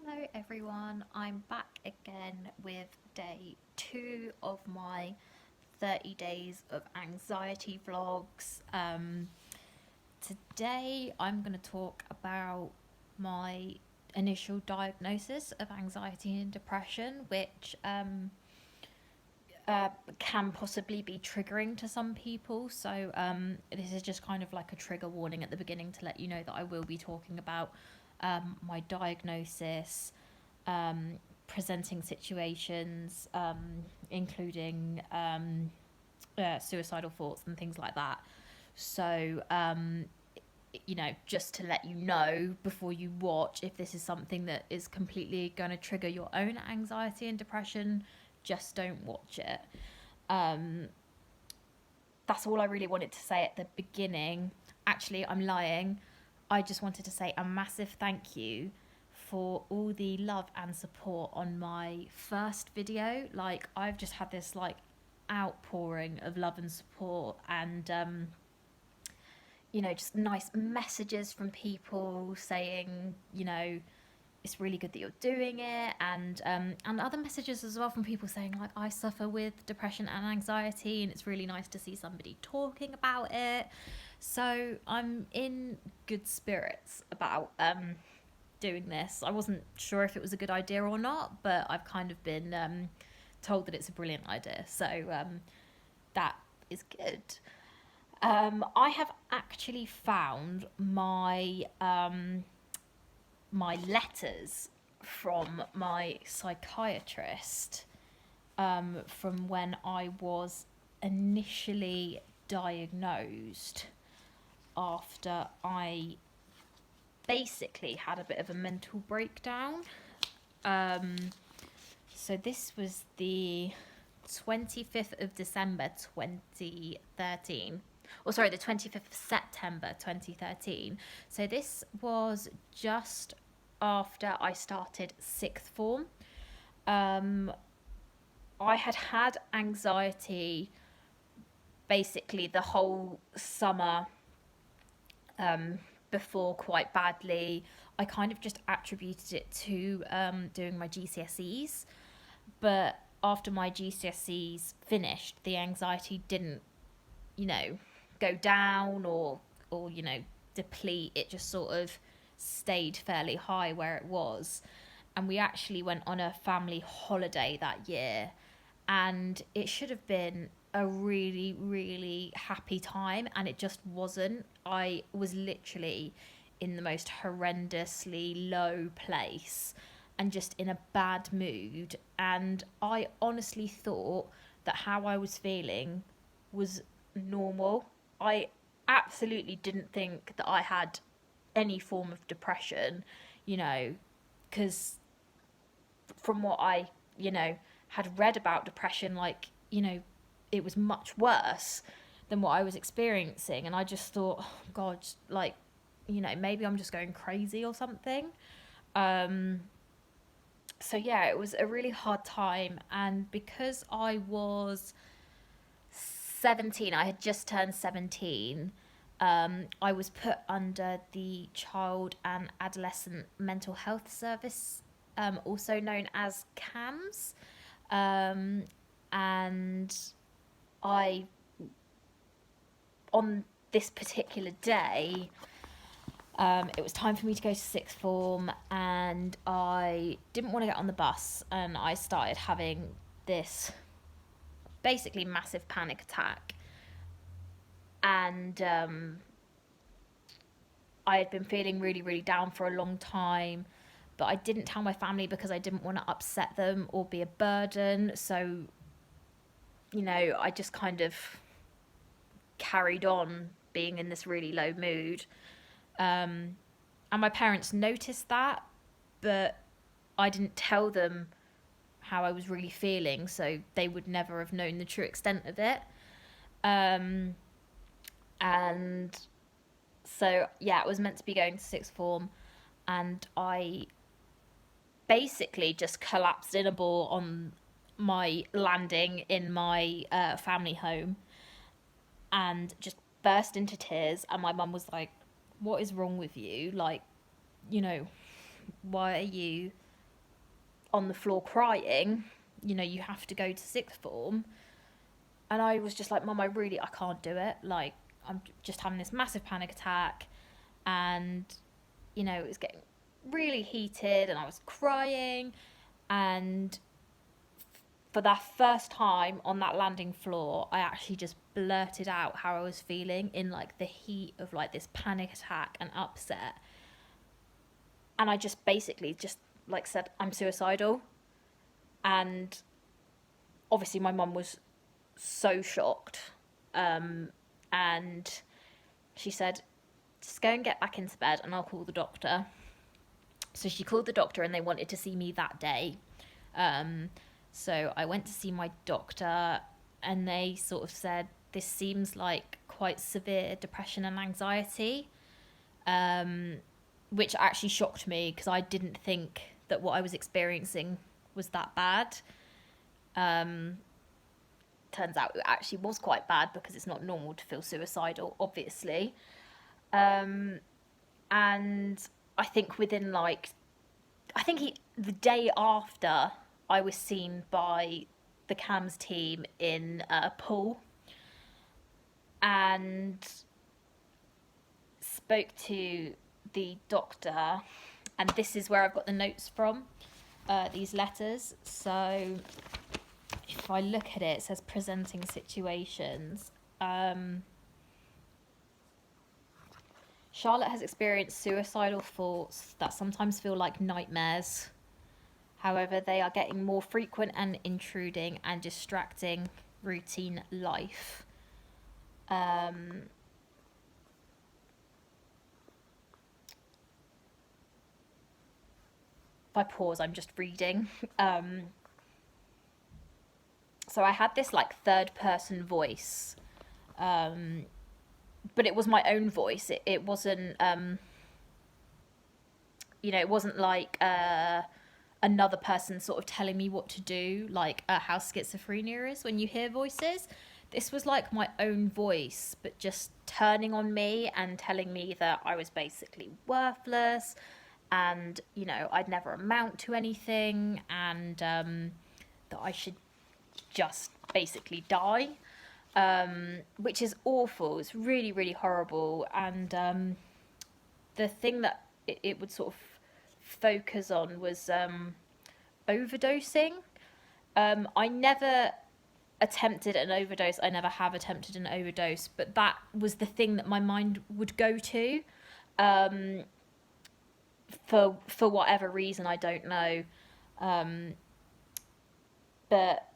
Hello everyone, I'm back again with day 2 of my 30 days of anxiety vlogs. Today I'm going to talk about my initial diagnosis of anxiety and depression, which can possibly be triggering to some people. So this is just kind of like a trigger warning at the beginning to let you know that I will be talking about my diagnosis, um, presenting situations, including suicidal thoughts and things like that. So, just to let you know before you watch, if this is something that is completely going to trigger your own anxiety and depression, just don't watch it. Um, that's all I really wanted to say at the beginning. Actually, I'm lying. I just wanted to say a massive thank you for all the love and support on my first video. Like, I've just had this like outpouring of love and support, and just nice messages from people saying, it's really good that you're doing it, and other messages as well from people saying like, I suffer with depression and anxiety, and it's really nice to see somebody talking about it. So I'm in good spirits about doing this. I wasn't sure if it was a good idea or not, but I've kind of been told that it's a brilliant idea, so that is good. I have actually found my letters from my psychiatrist from when I was initially diagnosed, after I basically had a bit of a mental breakdown. Um, so this was the 25th of December 2013. Or sorry, the 25th of September 2013. So this was just after I started sixth form. I had had anxiety basically the whole summer before, quite badly. I kind of just attributed it to doing my GCSEs, but after my GCSEs finished, the anxiety didn't, go down or deplete. It just sort of stayed fairly high where it was. And we actually went on a family holiday that year, and it should have been a really, really happy time, and it just wasn't. I was literally in the most horrendously low place and just in a bad mood, and I honestly thought that how I was feeling was normal. I absolutely didn't think that I had any form of depression, you know, because from what I, had read about depression, like, it was much worse than what I was experiencing. And I just thought, oh, God, like, maybe I'm just going crazy or something. Um, so, yeah, it was a really hard time. And because I was 17, I had just turned 17. I was put under the Child and Adolescent Mental Health Service, also known as CAMS. Um, and I, on this particular day, it was time for me to go to sixth form, and I didn't want to get on the bus, and I started having this basically massive panic attack. And I had been feeling really, really down for a long time, but I didn't tell my family because I didn't want to upset them or be a burden. So, I just kind of carried on being in this really low mood. And my parents noticed that, but I didn't tell them how I was really feeling, so they would never have known the true extent of it. Um, and so, yeah, I was meant to be going to sixth form, and I basically just collapsed in a ball on my landing in my family home and just burst into tears. And my mum was like, "What is wrong with you? Like, you know, why are you on the floor crying, you have to go to sixth form. And I was just like, Mum, I can't do it. Like, I'm just having this massive panic attack. And, it was getting really heated and I was crying. And for that first time on that landing floor, I actually just blurted out how I was feeling in like the heat of like this panic attack and upset. And I just basically just like said, I'm suicidal. And obviously my mum was so shocked. And she said, just go and get back into bed and I'll call the doctor. So she called the doctor and they wanted to see me that day. So I went to see my doctor and they sort of said, this seems like quite severe depression and anxiety, which actually shocked me because I didn't think that what I was experiencing was that bad. Turns out it actually was quite bad because it's not normal to feel suicidal, obviously. And I think within the day after I was seen by the CAMS team in a pool and spoke to the doctor, and this is where I've got the notes from, these letters. So if I look at it, it says presenting situations. Charlotte has experienced suicidal thoughts that sometimes feel like nightmares. However, they are getting more frequent and intruding and distracting routine life. If I pause, I'm just reading. So I had this like third person voice, but it was my own voice. It wasn't, it wasn't like another person sort of telling me what to do, like how schizophrenia is when you hear voices. This was like my own voice, but just turning on me and telling me that I was basically worthless and, I'd never amount to anything and that I should just basically die, which is awful. It's really, really horrible. And the thing that it would sort of focus on was overdosing. I never attempted an overdose. I never have attempted an overdose, but that was the thing that my mind would go to, for whatever reason, I don't know. But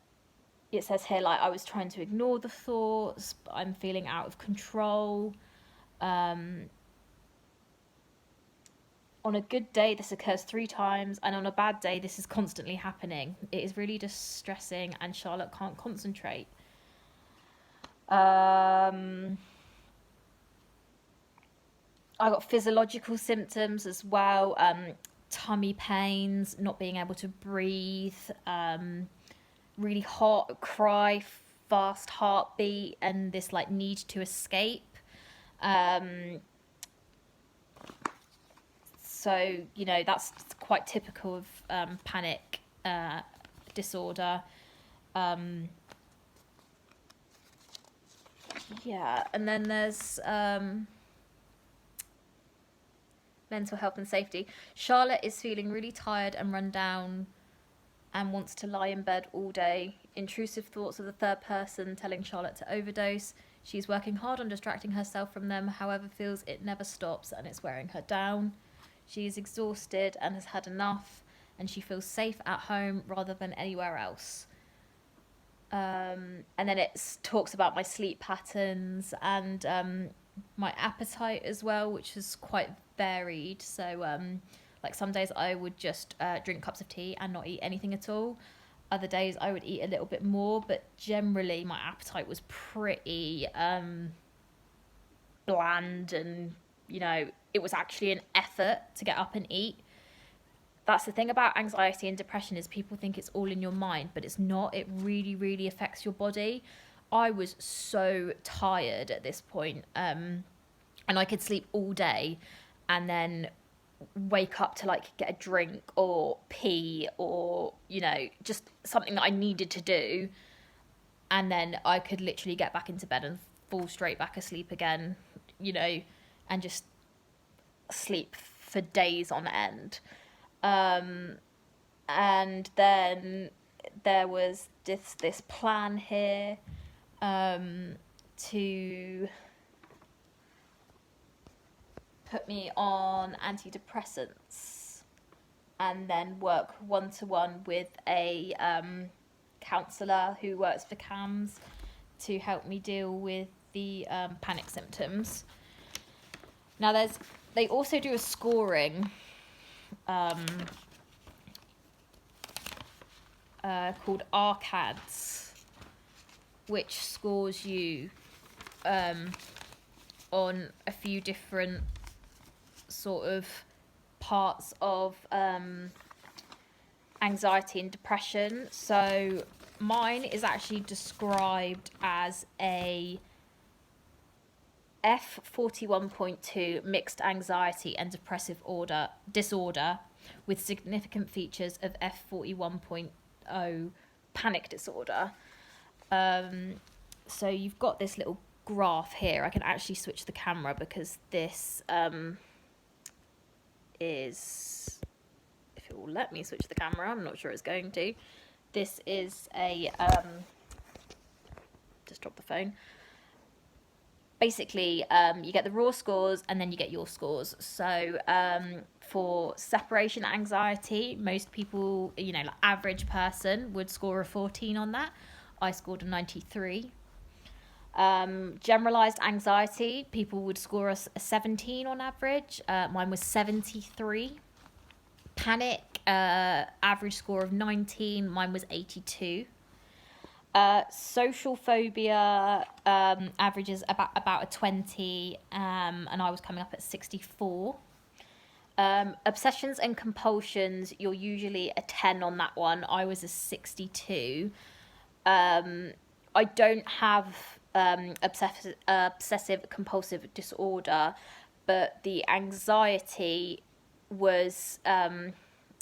it says here, like, I was trying to ignore the thoughts, but I'm feeling out of control. On a good day, this occurs 3 times, and on a bad day, this is constantly happening. It is really distressing, and Charlotte can't concentrate. I got physiological symptoms as well, tummy pains, not being able to breathe, really hot, cry, fast heartbeat, and this like need to escape. So, that's quite typical of panic disorder. Yeah, and then there's mental health and safety. Charlotte is feeling really tired and run down and wants to lie in bed all day. Intrusive thoughts of the third person telling Charlotte to overdose. She's working hard on distracting herself from them, however feels it never stops and it's wearing her down. She is exhausted and has had enough, and she feels safe at home rather than anywhere else. And then it talks about my sleep patterns and my appetite as well, which is quite varied. So like some days I would just drink cups of tea and not eat anything at all. Other days I would eat a little bit more, but generally my appetite was pretty bland, and it was actually an effort to get up and eat. That's the thing about anxiety and depression, is people think it's all in your mind, but it's not. It really, really affects your body. I was so tired at this point, and I could sleep all day, and then wake up to like get a drink or pee or, you know, just something that I needed to do. And then I could literally get back into bed and fall straight back asleep again, you know, and just sleep for days on end. And then there was this plan here to put me on antidepressants and then work one-to-one with a counsellor who works for CAMS to help me deal with the panic symptoms. Now they also do a scoring called ARCADS, which scores you on a few different sort of parts of anxiety and depression. So mine is actually described as a F41.2 mixed anxiety and depressive disorder with significant features of F41.0 panic disorder. So you've got this little graph here. I can actually switch the camera because this is, if it will let me switch the camera, I'm not sure it's going to. This is a, just drop the phone. Basically, you get the raw scores and then you get your scores. So for separation anxiety, most people, you know, like average person would score a 14 on that. I scored a 93. Generalized anxiety, people would score a 17 on average. Mine was 73. Panic, average score of 19. Mine was 82. Social phobia averages about a 20, and I was coming up at 64. Obsessions and compulsions, you're usually a 10 on that one. I was a 62. I don't have obsessive compulsive disorder, but the anxiety was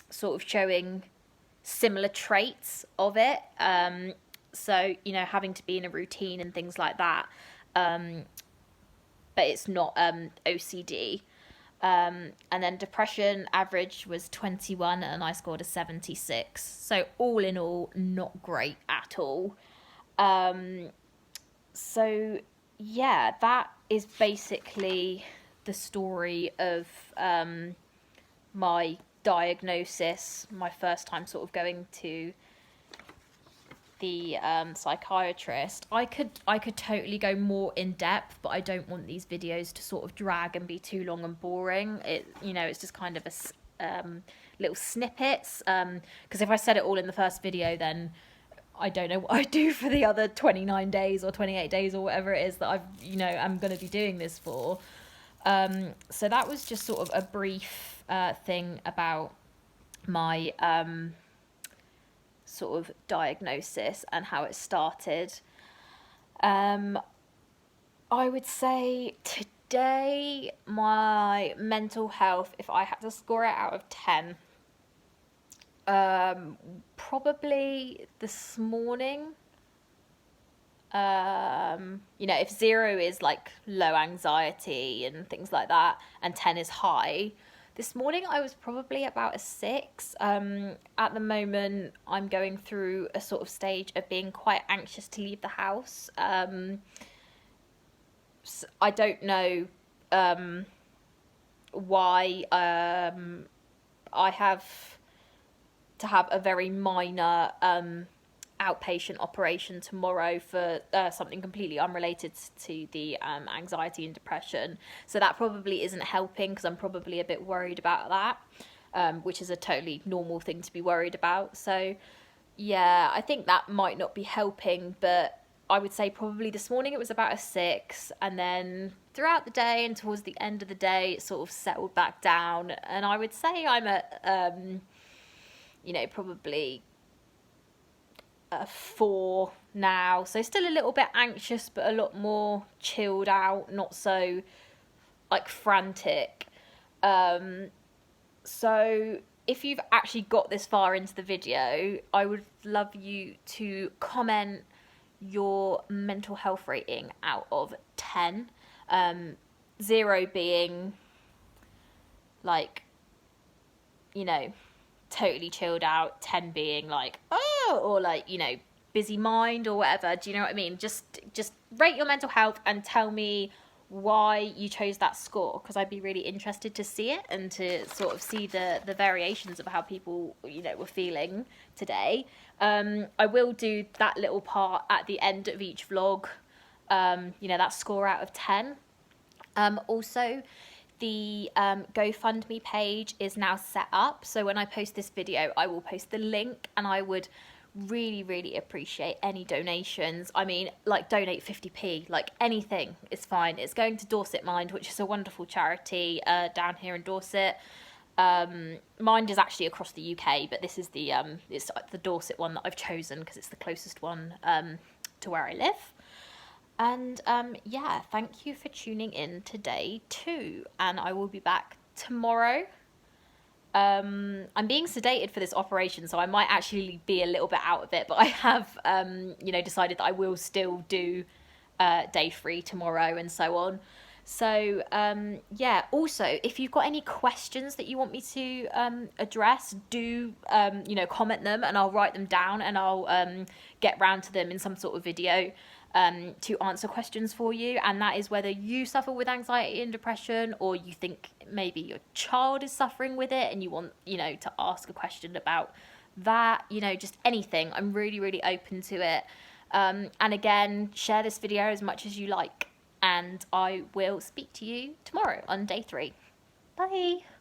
sort of showing similar traits of it. So, you know, having to be in a routine and things like that. But it's not OCD. And then depression average was 21 and I scored a 76. So all in all, not great at all. So yeah, that is basically the story of my diagnosis, my first time sort of going to the psychiatrist. I could totally go more in depth, but I don't want these videos to sort of drag and be too long and boring. It's just kind of a little snippets, because if I said it all in the first video, then I don't know what I do for the other 29 days or 28 days or whatever it is that I'm going to be doing this for. So that was just sort of a brief thing about my sort of diagnosis and how it started. I would say today my mental health, if I had to score it out of 10, probably this morning, if 0 is like low anxiety and things like that and 10 is high, this morning I was probably about a 6. At the moment I'm going through a sort of stage of being quite anxious to leave the house. I don't know why. I have to have a very minor outpatient operation tomorrow for something completely unrelated to the anxiety and depression. So that probably isn't helping because I'm probably a bit worried about that, which is a totally normal thing to be worried about. So yeah, I think that might not be helping, but I would say probably this morning it was about a 6, and then throughout the day and towards the end of the day it sort of settled back down, and I would say I'm at probably a 4 now, so still a little bit anxious but a lot more chilled out, not so like frantic. So if you've actually got this far into the video, I would love you to comment your mental health rating out of 10. 0 being like, you know, totally chilled out, 10 being like, oh, or like, you know, busy mind or whatever. Do you know what I mean? Just rate your mental health and tell me why you chose that score, because I'd be really interested to see it and to sort of see the variations of how people, you know, were feeling today. I will do that little part at the end of each vlog, you know, that score out of 10. Also, the GoFundMe page is now set up, so when I post this video I will post the link, and I would really appreciate any donations. I mean, like, donate 50p, like anything is fine. It's going to Dorset Mind, which is a wonderful charity down here in Dorset. Mind is actually across the UK, but this is the it's the Dorset one that I've chosen because it's the closest one to where I live. And yeah, thank you for tuning in today too, and I will be back tomorrow. I'm being sedated for this operation, so I might actually be a little bit out of it, but I have, you know, decided that I will still do day 3 tomorrow and so on. So, yeah, also, if you've got any questions that you want me to address, do, you know, comment them and I'll write them down, and I'll get round to them in some sort of video to answer questions for you. And that is whether you suffer with anxiety and depression, or you think maybe your child is suffering with it and you want, you know, to ask a question about that, you know, just anything. I'm really open to it. And again, share this video as much as you like, and I will speak to you tomorrow on day 3. Bye.